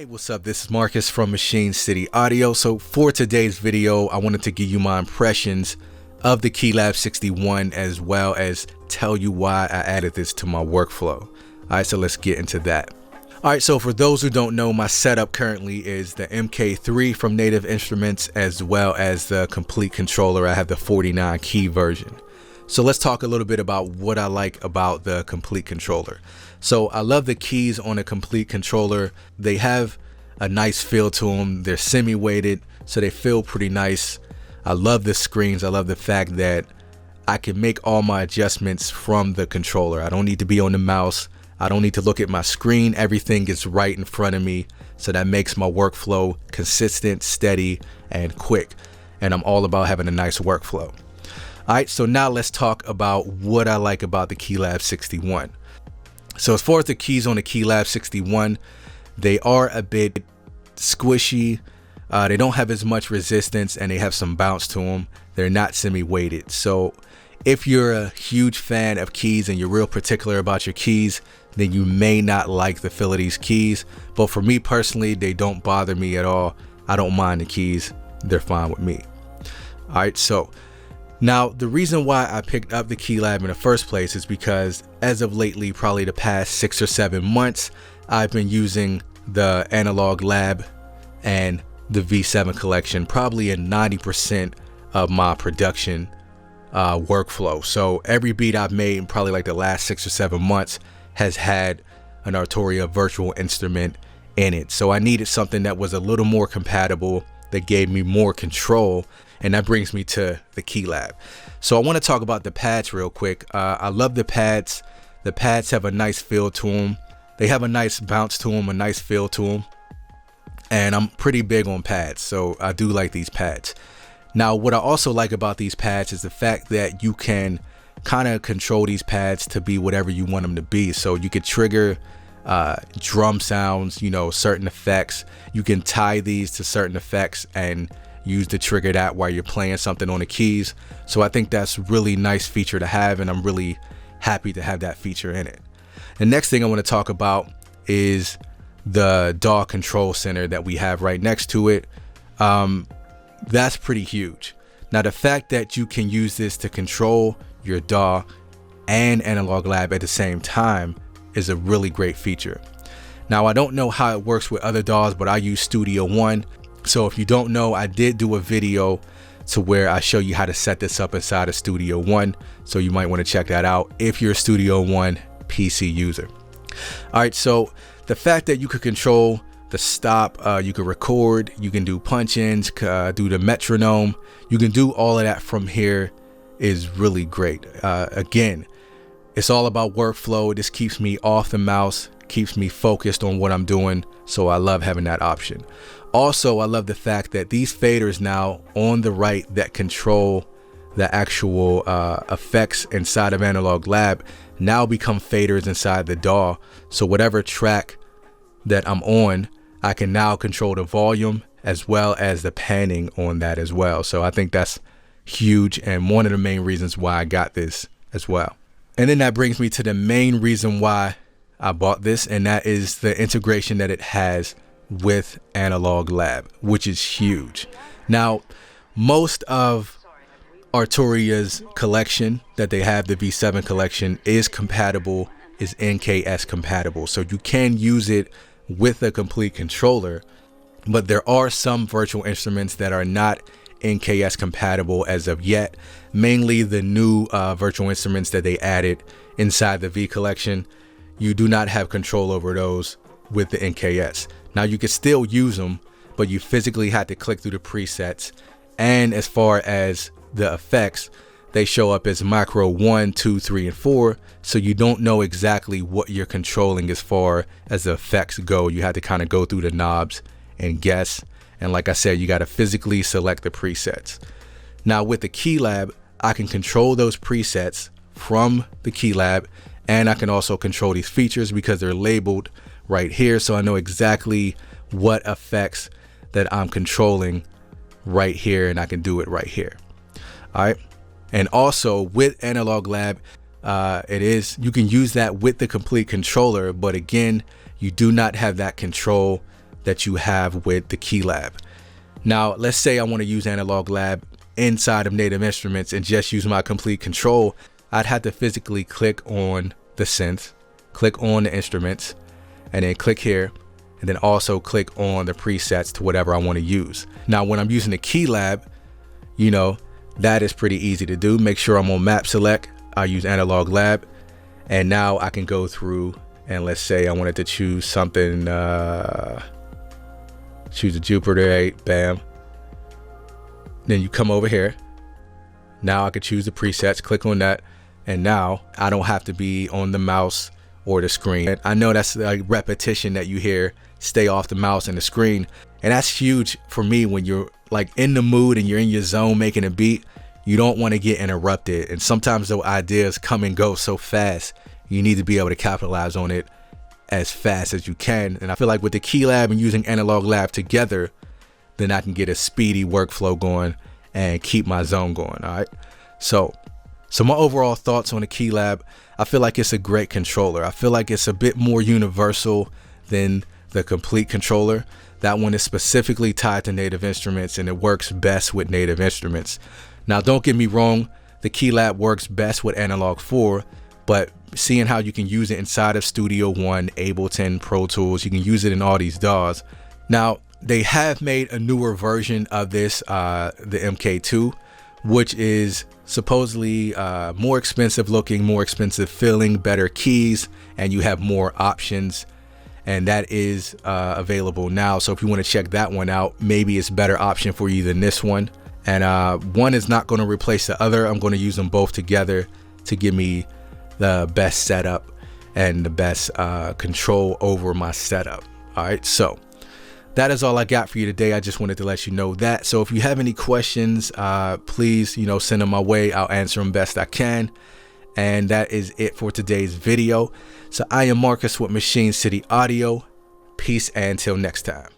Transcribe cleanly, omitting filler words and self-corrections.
Hey, what's up? This is Marcus from Machine City Audio. So for today's video, I wanted to give you my impressions of the KeyLab 61 as well as tell you why I added this to my workflow. All right, so let's get into that. All right, so for those who don't know, my setup currently is the MK3 from Native Instruments as well as the complete controller. I have the 49 key version. So let's talk a little bit about what I like about the complete controller. So I love the keys on a complete controller. They have a nice feel to them. They're semi-weighted, so they feel pretty nice. I love the screens. I love the fact that I can make all my adjustments from the controller. I don't need to be on the mouse. I don't need to look at my screen. Everything is right in front of me. So that makes my workflow consistent, steady, and quick. And I'm all about having a nice workflow. All right, so now let's talk about what I like about the KeyLab 61. So as far as the keys on the KeyLab 61, they are a bit squishy. They don't have as much resistance and they have some bounce to them. They're not semi-weighted. So if you're a huge fan of keys and you're real particular about your keys, then you may not like the feel of these keys. But for me personally, they don't bother me at all. I don't mind the keys. They're fine with me. All right, so now, the reason why I picked up the KeyLab in the first place is because as of lately, probably the past 6 or 7 months, I've been using the Analog Lab and the V7 collection probably in 90% of my production workflow. So every beat I've made in probably like the last 6 or 7 months has had an Arturia virtual instrument in it. So I needed something that was a little more compatible, that gave me more control. And that brings me to the KeyLab. So I want to talk about the pads real quick. I love the pads. The pads have a nice feel to them. They have a nice bounce to them, a nice feel to them. And I'm pretty big on pads, so I do like these pads. Now, what I also like about these pads is the fact that you can kind of control these pads to be whatever you want them to be. So you could trigger drum sounds, you know, certain effects. You can tie these to certain effects and use to trigger that while you're playing something on the keys. So I think that's really nice feature to have, and I'm really happy to have that feature in it. The next thing I want to talk about is the DAW control center that we have right next to it. That's pretty huge. Now, the fact that you can use this to control your DAW and Analog Lab at the same time is a really great feature. Now, I don't know how it works with other DAWs, but I use Studio One. So if you don't know, I did do a video to where I show you how to set this up inside of Studio One. So you might want to check that out if you're a Studio One PC user. All right, so the fact that you could control the stop, you can record, you can do punch-ins, do the metronome, you can do all of that from here is really great. Again, it's all about workflow. This keeps me off the mouse, keeps me focused on what I'm doing. So I love having that option. Also, I love the fact that these faders now on the right that control the actual effects inside of Analog Lab now become faders inside the DAW. So whatever track that I'm on, I can now control the volume as well as the panning on that as well. So I think that's huge and one of the main reasons why I got this as well. And then that brings me to the main reason why I bought this, and that is the integration that it has with Analog Lab, which is huge. Now, most of Arturia's collection that they have, the V7 collection, is compatible, is NKS compatible. So you can use it with a complete controller, but there are some virtual instruments that are not NKS compatible as of yet. Mainly the new virtual instruments that they added inside the V collection. You do not have control over those with the NKS. Now you can still use them, but you physically have to click through the presets. And as far as the effects, they show up as macro 1, 2, 3, and 4. So you don't know exactly what you're controlling as far as the effects go. You have to kind of go through the knobs and guess. And like I said, you got to physically select the presets. Now with the KeyLab, I can control those presets from the KeyLab, and I can also control these features because they're labeled right here. So I know exactly what effects that I'm controlling right here, and I can do it right here. All right. And also with Analog Lab, you can use that with the complete controller, but again, you do not have that control that you have with the KeyLab. Now, let's say I want to use Analog Lab inside of Native Instruments and just use my complete control. I'd have to physically click on the synth, click on the instruments, and then click here, and then also click on the presets to whatever I want to use. Now, when I'm using the KeyLab, you know, that is pretty easy to do. Make sure I'm on map select. I use Analog Lab, and now I can go through and let's say I wanted to choose something, choose a Jupiter 8, bam. Then you come over here. Now I could choose the presets, click on that, and now I don't have to be on the mouse or the screen. I know that's a repetition that you hear, stay off the mouse and the screen, and that's huge for me when you're like in the mood and you're in your zone making a beat. You don't want to get interrupted, and sometimes those ideas come and go so fast. You need to be able to capitalize on it as fast as you can. And I feel like with the KeyLab and using Analog Lab together, then I can get a speedy workflow going and keep my zone going. All right. So my overall thoughts on the KeyLab, I feel like it's a great controller. I feel like it's a bit more universal than the complete controller. That one is specifically tied to Native Instruments, and it works best with Native Instruments. Now, don't get me wrong, the KeyLab works best with Analog 4, but seeing how you can use it inside of Studio One, Ableton, Pro Tools, you can use it in all these DAWs. Now, they have made a newer version of this, the MK2, which is supposedly more expensive looking, more expensive feeling, better keys, and you have more options. And that is available now. So if you want to check that one out, maybe it's a better option for you than this one. And one is not going to replace the other. I'm going to use them both together to give me the best setup and the best control over my setup. All right, so that is all I got for you today. I just wanted to let you know that. So if you have any questions, please, send them my way. I'll answer them best I can. And that is it for today's video. So I am Marcus with Machine City Audio. Peace, and until next time.